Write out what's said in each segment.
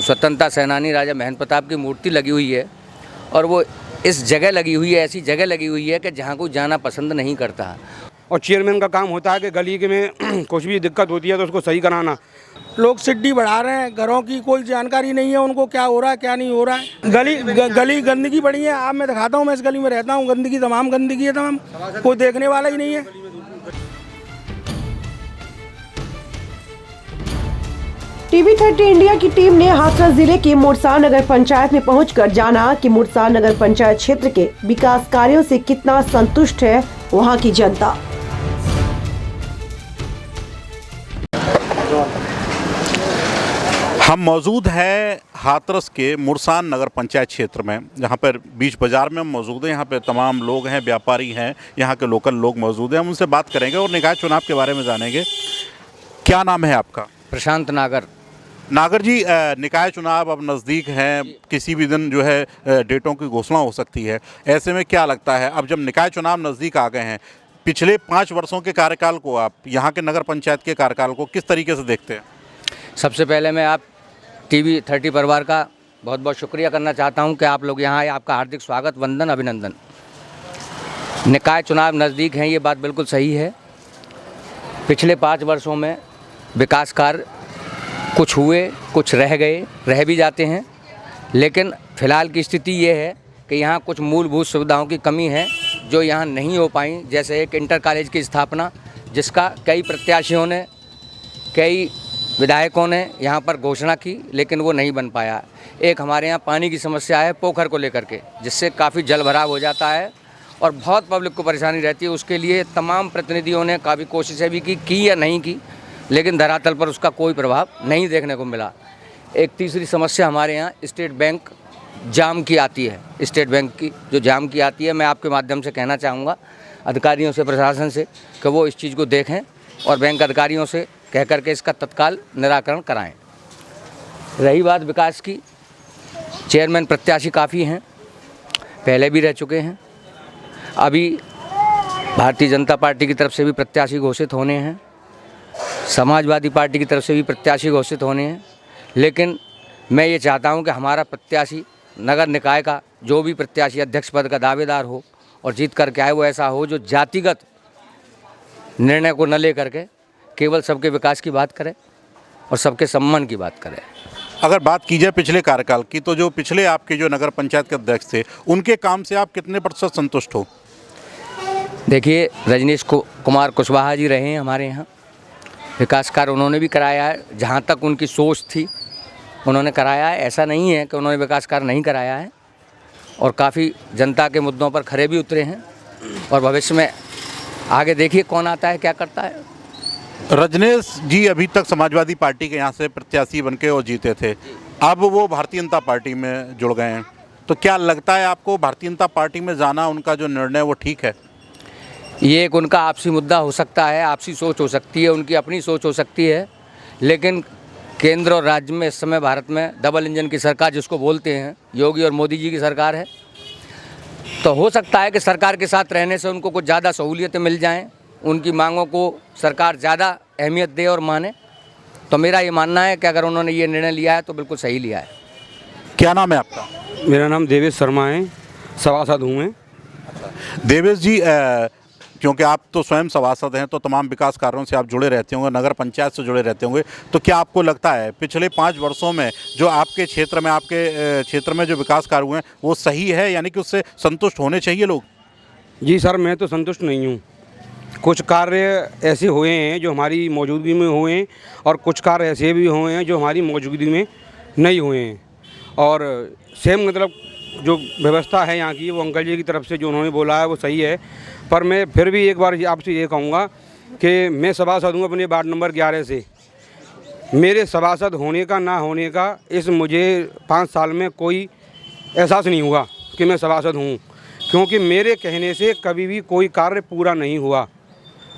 स्वतंत्रता सेनानी राजा महेंद्र प्रताप की मूर्ति लगी हुई है और वो इस जगह लगी हुई है, ऐसी जगह लगी हुई है कि जहाँ कोई जाना पसंद नहीं करता। और चेयरमैन का काम होता है कि गली के में कुछ भी दिक्कत होती है तो उसको सही कराना। लोग सिड्डी बढ़ा रहे हैं, घरों की कोई जानकारी नहीं है उनको, क्या हो रहा है क्या नहीं हो रहा है। गली गंदगी बड़ी है। आप मैं दिखाता हूँ, मैं इस गली में रहता हूँ, गंदगी तमाम गंदगी है, तमाम कोई देखने वाला ही नहीं है। TV30 इंडिया की टीम ने हाथरस जिले के मुरसा नगर पंचायत में पहुंचकर जाना कि मुरसा नगर पंचायत क्षेत्र के विकास कार्यों से कितना संतुष्ट है वहां की जनता। हम मौजूद हैं हाथरस के मुरसान नगर पंचायत क्षेत्र में, जहाँ पर बीच बाज़ार में हम मौजूद हैं। यहाँ पे तमाम लोग हैं, व्यापारी हैं, यहाँ के लोकल लोग मौजूद हैं। हम उनसे बात करेंगे और निकाय चुनाव के बारे में जानेंगे। क्या नाम है आपका? प्रशांत नागर। नागर जी, निकाय चुनाव अब नज़दीक हैं, किसी भी दिन जो है डेटों की घोषणा हो सकती है। ऐसे में क्या लगता है, अब जब निकाय चुनाव नज़दीक आ गए हैं, पिछले 5 वर्षों के कार्यकाल को, आप यहाँ के नगर पंचायत के कार्यकाल को किस तरीके से देखते हैं? सबसे पहले मैं आप TV30 परिवार का बहुत बहुत शुक्रिया करना चाहता हूं कि आप लोग यहाँ आए। आपका हार्दिक स्वागत, वंदन, अभिनंदन। निकाय चुनाव नज़दीक हैं, ये बात बिल्कुल सही है। पिछले 5 वर्षों में विकास कार्य कुछ हुए, कुछ रह गए, रह भी जाते हैं, लेकिन फ़िलहाल की स्थिति ये है कि यहाँ कुछ मूलभूत सुविधाओं की कमी है जो यहाँ नहीं हो पाई। जैसे एक इंटर कॉलेज की स्थापना, जिसका कई प्रत्याशियों ने, कई विधायकों ने यहाँ पर घोषणा की, लेकिन वो नहीं बन पाया। एक हमारे यहाँ पानी की समस्या है पोखर को लेकर के, जिससे काफ़ी जल भराव हो जाता है और बहुत पब्लिक को परेशानी रहती है। उसके लिए तमाम प्रतिनिधियों ने काफ़ी कोशिशें भी की या नहीं की, लेकिन धरातल पर उसका कोई प्रभाव नहीं देखने को मिला। एक तीसरी समस्या हमारे यहाँ स्टेट बैंक जाम की आती है। स्टेट बैंक की जो जाम की आती है, मैं आपके माध्यम से कहना चाहूँगा अधिकारियों से, प्रशासन से, कि वो इस चीज़ को देखें और बैंक अधिकारियों से कह करके इसका तत्काल निराकरण कराएं। रही बात विकास की, चेयरमैन प्रत्याशी काफ़ी हैं, पहले भी रह चुके हैं, अभी भारतीय जनता पार्टी की तरफ से भी प्रत्याशी घोषित होने हैं, समाजवादी पार्टी की तरफ से भी प्रत्याशी घोषित होने हैं। लेकिन मैं ये चाहता हूं कि हमारा प्रत्याशी नगर निकाय का जो भी प्रत्याशी अध्यक्ष पद का दावेदार हो और जीत करके आए, वो ऐसा हो जो जातिगत निर्णय को न ले करके केवल सबके विकास की बात करे और सबके सम्मान की बात करे। अगर बात की जाए पिछले कार्यकाल की, तो जो पिछले आपके जो नगर पंचायत के अध्यक्ष थे, उनके काम से आप कितने % संतुष्ट हो? देखिए, रजनीश कुमार कुशवाहा जी रहे हैं हमारे यहाँ, विकास कार्य उन्होंने भी कराया है, जहाँ तक उनकी सोच थी उन्होंने कराया है। ऐसा नहीं है कि उन्होंने विकास कार्य नहीं कराया है, और काफ़ी जनता के मुद्दों पर खरे भी उतरे हैं। और भविष्य में आगे देखिए कौन आता है, क्या करता है। रजनीश जी अभी तक समाजवादी पार्टी के यहाँ से प्रत्याशी बनके और जीते थे, अब वो भारतीय जनता पार्टी में जुड़ गए हैं, तो क्या लगता है आपको भारतीय जनता पार्टी में जाना, उनका जो निर्णय वो ठीक है? ये एक उनका आपसी मुद्दा हो सकता है, आपसी सोच हो सकती है, उनकी अपनी सोच हो सकती है, लेकिन केंद्र और राज्य में इस समय भारत में डबल इंजन की सरकार जिसको बोलते हैं, योगी और मोदी जी की सरकार है। तो हो सकता है कि सरकार के साथ रहने से उनको कुछ ज़्यादा सहूलियतें मिल जाएं, उनकी मांगों को सरकार ज़्यादा अहमियत दे और माने। तो मेरा ये मानना है कि अगर उन्होंने ये निर्णय लिया है तो बिल्कुल सही लिया है। क्या नाम है आपका? मेरा नाम देवेश शर्मा है, सभासद हूँ मैं। देवेश जी, क्योंकि आप तो स्वयं सभासद हैं, तो तमाम विकास कार्यों से आप जुड़े रहते होंगे, नगर पंचायत से जुड़े रहते होंगे, तो क्या आपको लगता है पिछले 5 वर्षों में जो आपके क्षेत्र में जो विकास कार्य हुए हैं वो सही है, यानी कि उससे संतुष्ट होने चाहिए लोग? जी सर, मैं तो संतुष्ट नहीं हूँ। कुछ कार्य ऐसे हुए हैं जो हमारी मौजूदगी में हुए हैं, और कुछ कार्य ऐसे भी हुए हैं जो हमारी मौजूदगी में नहीं हुए हैं। और सेम मतलब जो व्यवस्था है यहाँ की, वो अंकल जी की तरफ से जो उन्होंने बोला है वो सही है। पर मैं फिर भी एक बार आपसे ये कहूँगा कि मैं सभासद हूँ अपने वार्ड नंबर 11 से। मेरे सभासद होने का ना होने का इस मुझे 5 साल में कोई एहसास नहीं हुआ कि मैं सभासद हूँ, क्योंकि मेरे कहने से कभी भी कोई कार्य पूरा नहीं हुआ।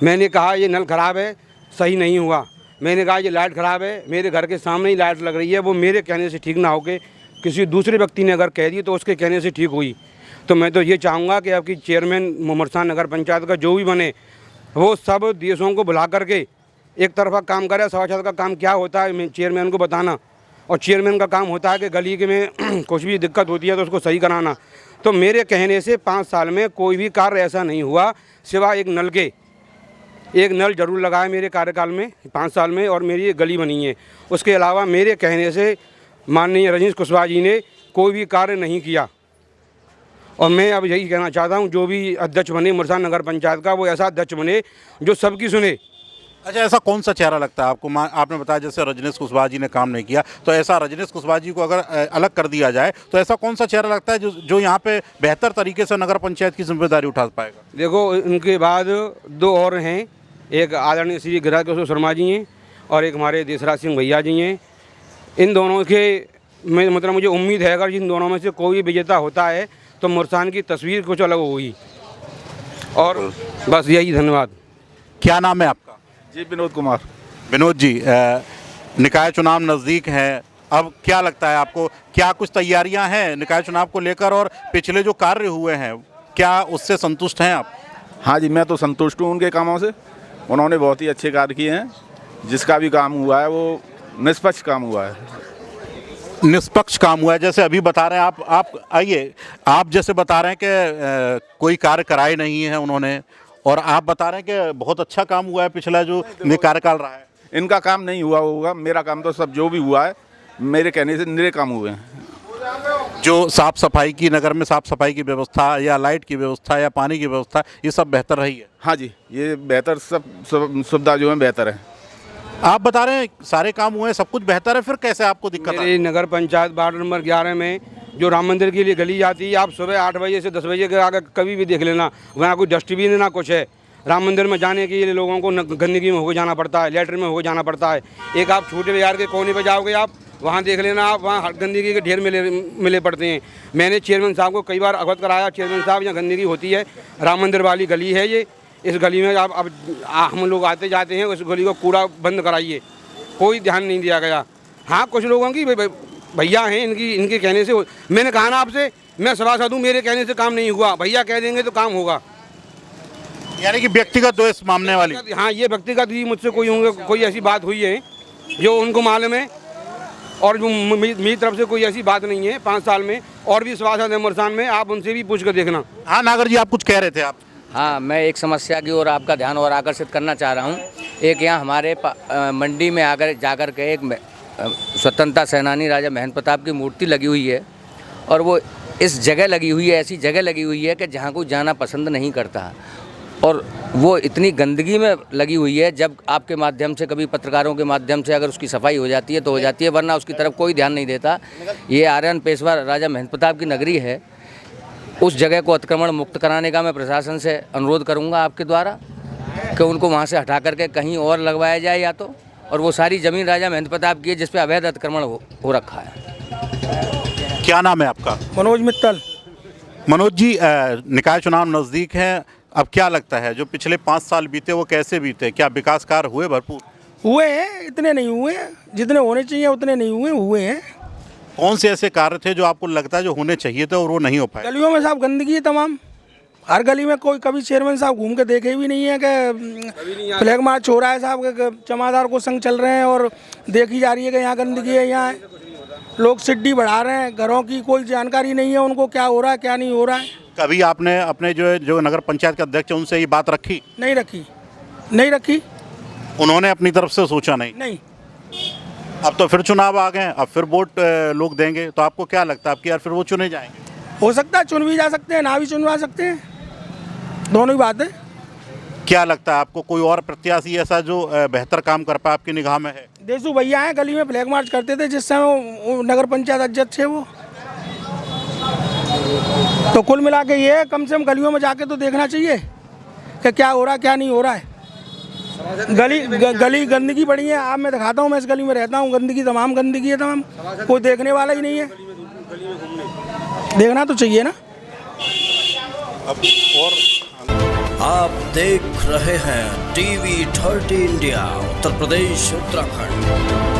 मैंने कहा ये नल ख़राब है, सही नहीं हुआ। मैंने कहा ये लाइट ख़राब है, मेरे घर के सामने ही लाइट लग रही है, वो मेरे कहने से ठीक ना होके किसी दूसरे व्यक्ति ने अगर कह दी तो उसके कहने से ठीक हुई। तो मैं तो ये चाहूँगा कि आपकी चेयरमैन मुरसा नगर पंचायत का जो भी बने, वो सब देशों को बुला करके एक तरफा काम करे। सभासद का काम क्या होता है चेयरमैन को बताना, और चेयरमैन का काम होता है कि गली के में कुछ भी दिक्कत होती है तो उसको सही कराना। तो मेरे कहने से 5 साल में कोई भी कार्य ऐसा नहीं हुआ सिवाय एक नल के। एक नल जरूर लगा है मेरे कार्यकाल में 5 साल में, और मेरी एक गली बनी है। उसके अलावा मेरे कहने से माननीय रजनीश कुशवाहा जी ने कोई भी कार्य नहीं किया। और मैं अब यही कहना चाहता हूँ, जो भी अध्यक्ष बने मुरसान नगर पंचायत का, वो ऐसा अध्यक्ष बने जो सबकी सुने। अच्छा, ऐसा कौन सा चेहरा लगता है आपको? आपने बताया जैसे रजनीश कुशवाहा जी ने काम नहीं किया, तो ऐसा रजनीश कुशवाहा जी को अगर अलग कर दिया जाए तो ऐसा कौन सा चेहरा लगता है जो यहाँ पे बेहतर तरीके से नगर पंचायत की जिम्मेदारी उठा पाएगा? देखो, उनके बाद 2 और हैं, एक आदरणीय श्री गिरिराज किशोर शर्मा जी हैं और एक हमारे देशराज सिंह भैया जी हैं। इन दोनों के मतलब मुझे उम्मीद है अगर इन दोनों में से कोई विजेता होता है तो मुरसान की तस्वीर कुछ अलग होगी। और बस यही, धन्यवाद। क्या नाम है आपका? जी, विनोद कुमार। विनोद जी, निकाय चुनाव नज़दीक हैं, अब क्या लगता है आपको, क्या कुछ तैयारियां हैं निकाय चुनाव को लेकर, और पिछले जो कार्य हुए हैं क्या उससे संतुष्ट हैं आप? हाँ जी, मैं तो संतुष्ट हूँ उनके कामों से। उन्होंने बहुत ही अच्छे कार्य किए हैं। जिसका भी काम हुआ है वो निष्पक्ष काम हुआ है। निष्पक्ष काम हुआ है, जैसे अभी बता रहे हैं आप आइए, आप जैसे बता रहे हैं कि कोई कार्य कराए नहीं है उन्होंने, और आप बता रहे हैं कि बहुत अच्छा काम हुआ है पिछला जो कार्यकाल रहा है। इनका काम नहीं हुआ होगा, मेरा काम तो सब जो भी हुआ है मेरे कहने से निरे काम हुए हैं। जो साफ सफाई की, नगर में साफ सफाई की व्यवस्था या लाइट की व्यवस्था या पानी की व्यवस्था, ये सब बेहतर रही है? हाँ जी, ये बेहतर, सब सुविधा जो है बेहतर है। आप बता रहे हैं सारे काम हुए हैं, सब कुछ बेहतर है, फिर कैसे आपको दिक्कत आई? मेरी नगर पंचायत वार्ड नंबर 11 में जो राम मंदिर के लिए गली जाती है, आप सुबह 8 बजे से 10 बजे के आगे कभी भी देख लेना, वहाँ कोई डस्टबिन ना कुछ है। राम मंदिर में जाने के लिए लोगों को गंदगी में होकर जाना पड़ता है, लेटर में होकर जाना पड़ता है। एक आप छोटे बाजार के कोने पर जाओगे, आप वहाँ देख लेना, आप वहाँ गंदगी के ढेर मिले पड़ते हैं। मैंने चेयरमैन साहब को कई बार अवगत कराया, चेयरमैन साहब यहाँ गंदगी होती है, राम मंदिर वाली गली है ये, इस गली में आप अब हम लोग आते जाते हैं, उस गली को कूड़ा बंद कराइए। कोई ध्यान नहीं दिया गया। हाँ, कुछ लोगों की भैया हैं, इनके कहने से मैंने कहा ना आपसे, मैं सभासद हूँ, मेरे कहने से काम नहीं हुआ, भैया कह देंगे तो काम होगा। यानी कि व्यक्तिगत द्वेष मामने वाली? हाँ, ये व्यक्तिगत ही मुझसे कोई ऐसी बात हुई है जो उनको मालूम है, और जो मेरी तरफ से कोई ऐसी बात नहीं है। 5 साल में और भी सभासद है मुरसान में, आप उनसे भी पूछ कर देखना। हाँ नागर जी, आप कुछ कह रहे थे आप? हाँ, मैं एक समस्या की ओर आपका ध्यान और आकर्षित करना चाह रहा हूँ। एक यहाँ हमारे मंडी में जाकर के एक स्वतंत्रता सेनानी राजा महंत प्रताप की मूर्ति लगी हुई है, और वो इस जगह लगी हुई है, ऐसी जगह लगी हुई है कि जहाँ कोई जाना पसंद नहीं करता, और वो इतनी गंदगी में लगी हुई है। जब आपके माध्यम से, कभी पत्रकारों के माध्यम से अगर उसकी सफाई हो जाती है तो हो जाती है, वरना उसकी तरफ कोई ध्यान नहीं देता। ये आर्यन पेशवा राजा महंत प्रताप की नगरी है, उस जगह को अतिक्रमण मुक्त कराने का मैं प्रशासन से अनुरोध करूंगा आपके द्वारा कि उनको वहां से हटा करके कहीं और लगवाया जाए या तो, और वो सारी ज़मीन राजा महंत प्रताप की है जिस पे अवैध अतिक्रमण हो रखा है। क्या नाम है आपका? मनोज मित्तल। मनोज जी, निकाय चुनाव नज़दीक हैं, अब क्या लगता है जो पिछले 5 साल बीते वो कैसे बीते? क्या विकास कार्य हुए भरपूर? हुए हैं, इतने नहीं हुए, जितने होने चाहिए उतने नहीं हुए हैं। कौन से ऐसे कार्य थे जो आपको लगता है जो होने चाहिए थे और वो नहीं हो पाए? गलियों में साहब गंदगी है तमाम, हर गली में। कोई कभी चेयरमैन साहब घूम के देखे भी नहीं है कि फ्लैग मार्च हो रहा है साहब के, चमादार को संग चल रहे हैं और देखी जा रही है कि यहाँ गंदगी है, यहाँ लोग सिड्डी बढ़ा रहे हैं, घरों की कोई जानकारी नहीं है उनको, क्या हो रहा है क्या नहीं हो रहा है। कभी आपने अपने जो नगर पंचायत के अध्यक्ष हैं उनसे ये बात रखी? नहीं रखी। उन्होंने अपनी तरफ से सोचा नहीं? अब तो फिर चुनाव आ गए, अब फिर वोट लोग देंगे, तो आपको क्या लगता है आपकी यार फिर वो चुने जाएंगे? हो सकता है चुन भी जा सकते हैं, ना भी चुनवा सकते हैं, दोनों ही बात है। क्या लगता है आपको कोई और प्रत्याशी ऐसा जो बेहतर काम कर पाए आपकी निगाह में है? देशू भैया हैं, गली में फ्लैग मार्च करते थे जिस समय वो नगर पंचायत अध्यक्ष थे वो। तो कुल मिला के ये कम से कम गलियों में जाके तो देखना चाहिए कि क्या हो रहा है क्या नहीं हो रहा है। गली गंदगी पड़ी है, आप मैं दिखाता हूँ, मैं इस गली में रहता हूँ, तमाम गंदगी है तमाम, कोई देखने वाला ही नहीं है। देखना तो चाहिए ना। आप देख रहे हैं TV 30 इंडिया, उत्तर प्रदेश उत्तराखंड।